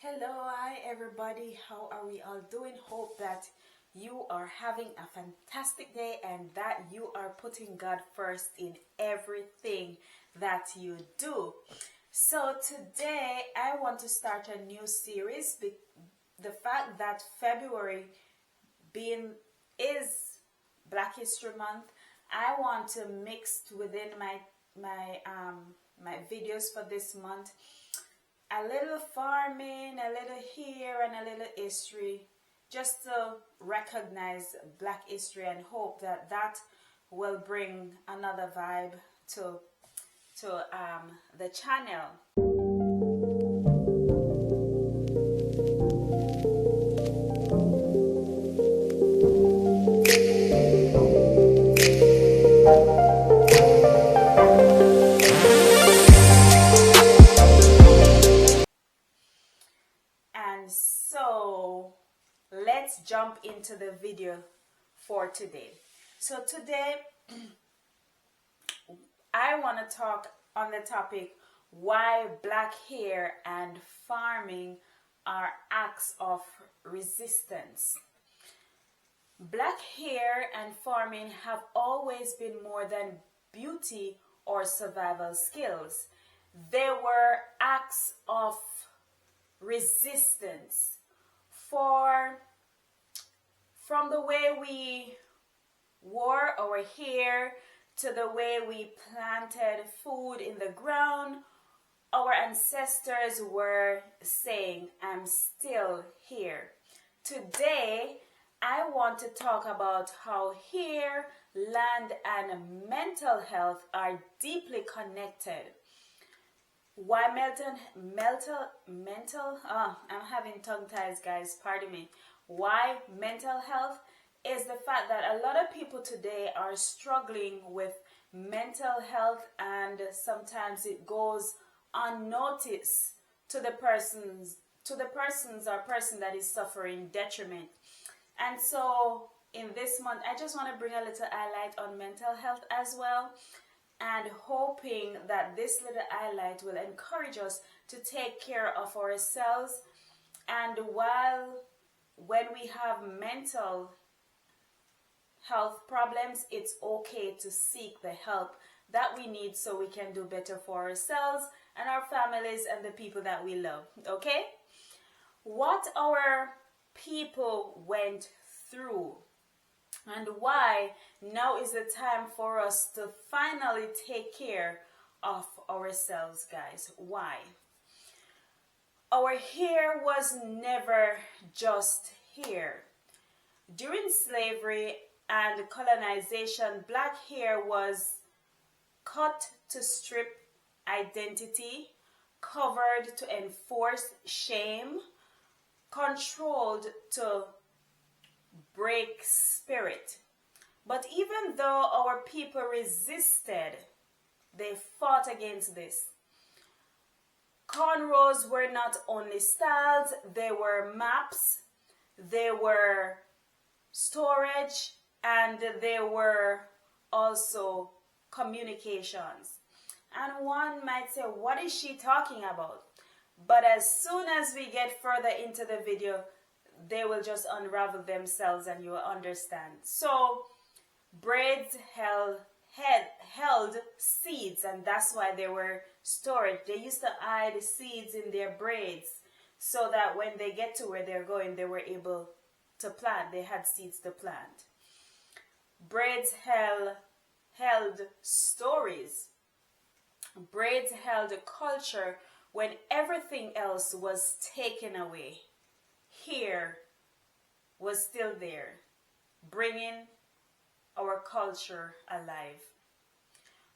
Hello, hi everybody. How are we all doing? Hope that you are having a fantastic day and that you are putting God first in everything that you do. So today I want to start a new series. The fact that February being is Black History Month, I want to mix within my videos for this month a little farming, a little here, and a little history, just to recognize Black history and hope that that will bring another vibe to the channel. And so let's jump into the video for today. So today I want to talk on the topic why black hair and farming are acts of resistance. Black hair and farming have always been more than beauty or survival skills. They were acts of resistance for from the way we wore our hair to the way we planted food in the ground. Our ancestors were saying, I'm still here. Today, I want to talk about how hair, land, and mental health are deeply connected. Why I'm having tongue ties, guys, pardon me. Why mental health is the fact that a lot of people today are struggling with mental health, and sometimes it goes unnoticed to the persons or person that is suffering detriment. And so in this month I just want to bring a little highlight on mental health as well, and hoping that this little highlight will encourage us to take care of ourselves. And when we have mental health problems, it's okay to seek the help that we need so we can do better for ourselves and our families and the people that we love. Okay? What our people went through and why now is the time for us to finally take care of ourselves, guys. Why? Our hair was never just hair. During slavery and colonization, black hair was cut to strip identity, covered to enforce shame, controlled to break spirit. But even though our people resisted, they fought against this. Cornrows were not only styles, they were maps, they were storage, and they were also communications. And one might say, what is she talking about? But as soon as we get further into the video, they will just unravel themselves and you will understand. So braids held seeds, and that's why they were stored. They used to hide seeds in their braids so that when they get to where they're going, they were able to plant. They had seeds to plant. Braids held stories. Braids held a culture when everything else was taken away. Hair was still there, bringing our culture alive.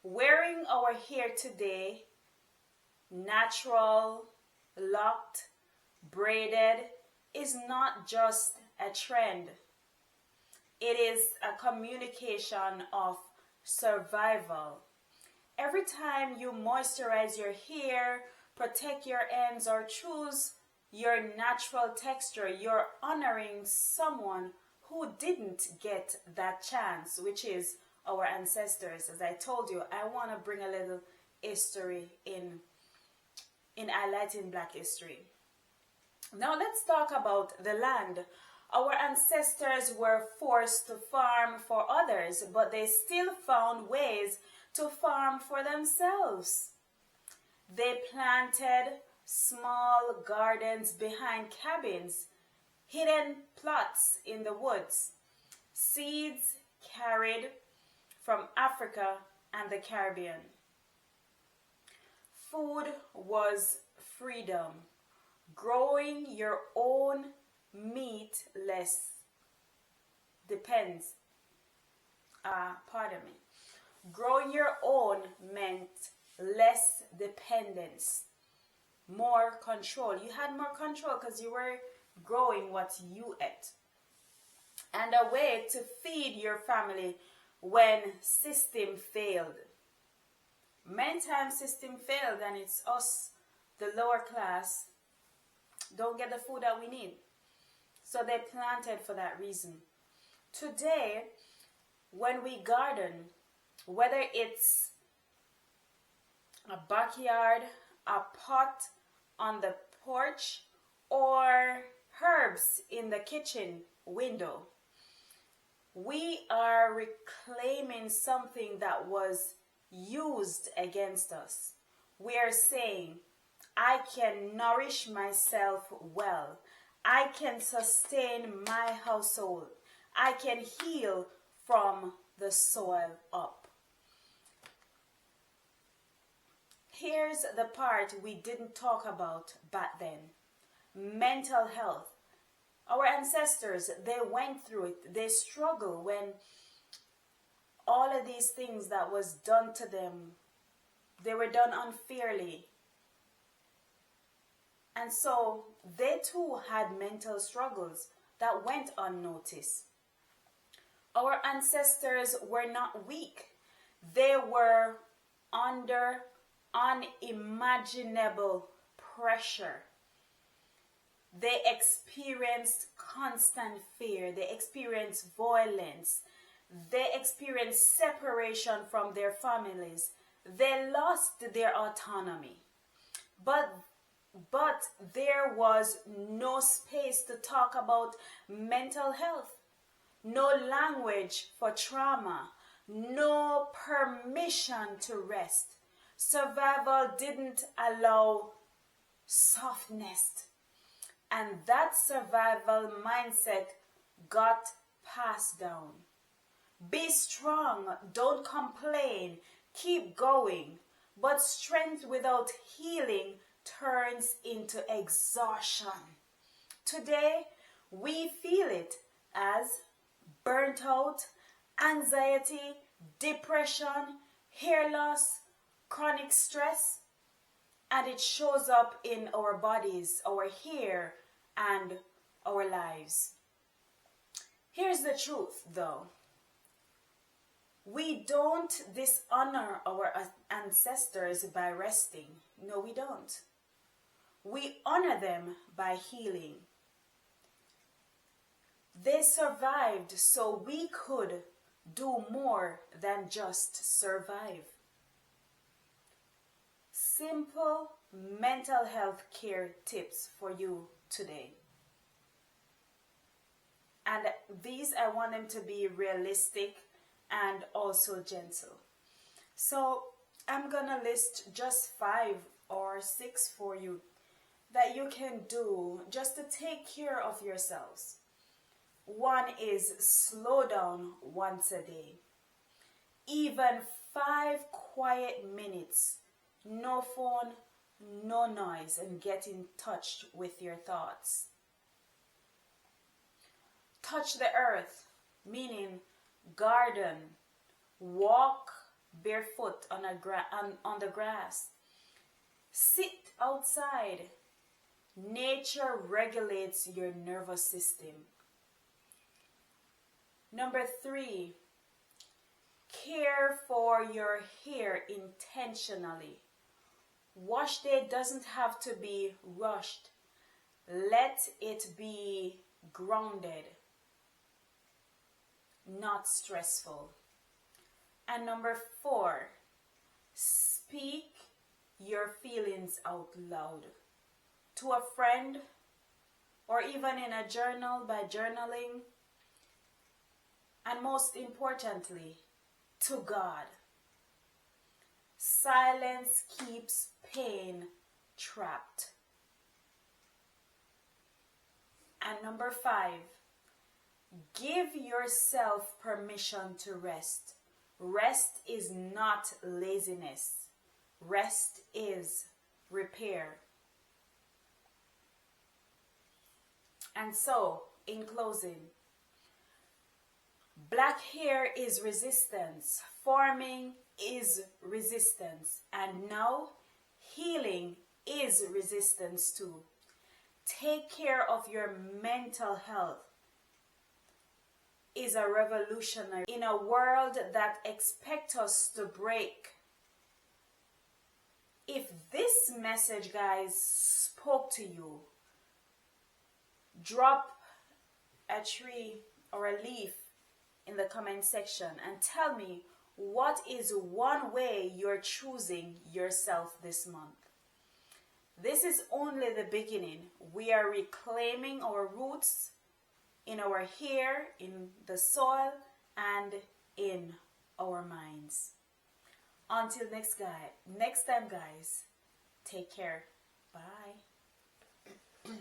Wearing our hair today, natural, locked, braided, is not just a trend. It is a communication of survival. Every time you moisturize your hair, protect your ends, or choose your natural texture, you're honoring someone who didn't get that chance, which is our ancestors. As I told you, I want to bring a little history in highlighting Black history. Now let's talk about the land. Our ancestors were forced to farm for others, but they still found ways to farm for themselves. They planted small gardens behind cabins, hidden plots in the woods, seeds carried from Africa and the Caribbean. Food was freedom. Growing your own meat less depends. Pardon me. Growing your own meant less dependence, more control. You had more control because you were growing what you ate. And a way to feed your family when system failed. Many times system failed and it's us, the lower class, don't get the food that we need. So they planted for that reason. Today, when we garden, whether it's a backyard, a pot on the porch, or herbs in the kitchen window, we are reclaiming something that was used against us. We are saying, I can nourish myself well. I can sustain my household. I can heal from the soil up. Here's the part we didn't talk about back then. Mental health. Our ancestors, they went through it. They struggled when all of these things that was done to them, they were done unfairly. And so they too had mental struggles that went unnoticed. Our ancestors were not weak. They were under unimaginable pressure. They experienced constant fear. They experienced violence. They experienced separation from their families. They lost their autonomy. But there was no space to talk about mental health. No language for trauma. No permission to rest. Survival didn't allow softness. And that survival mindset got passed down. Be strong, don't complain, keep going. But strength without healing turns into exhaustion. Today, we feel it as burnt out, anxiety, depression, hair loss, chronic stress, and it shows up in our bodies, our hair, and our lives. Here's the truth, though. We don't dishonor our ancestors by resting. No, we don't. We honor them by healing. They survived so we could do more than just survive. Simple mental health care tips for you today. And these, I want them to be realistic and also gentle. So I'm gonna list just 5 or 6 for you that you can do just to take care of yourselves. One is slow down once a day. Even 5 quiet minutes, no phone, no noise, and get in touch with your thoughts. Touch the earth, meaning garden, walk barefoot on the grass, sit outside. Nature regulates your nervous system. Number 3, care for your hair intentionally. Wash day doesn't have to be rushed. Let it be grounded, not stressful. And number 4, speak your feelings out loud. To a friend, or even in a journal by journaling. And most importantly, to God. Silence keeps pain trapped. And number 5, give yourself permission to rest. Rest is not laziness. Rest is repair. And so, in closing, black hair is resistance. Forming is resistance. And now, healing is resistance too. Take care of your mental health is a revolutionary in a world that expects us to break. If this message, guys, spoke to you, drop a tree or a leaf in the comment section and tell me what is one way you're choosing yourself this month. This is only the beginning. We are reclaiming our roots in our hair, in the soil, and in our minds. Until next time, guys, take care. Bye.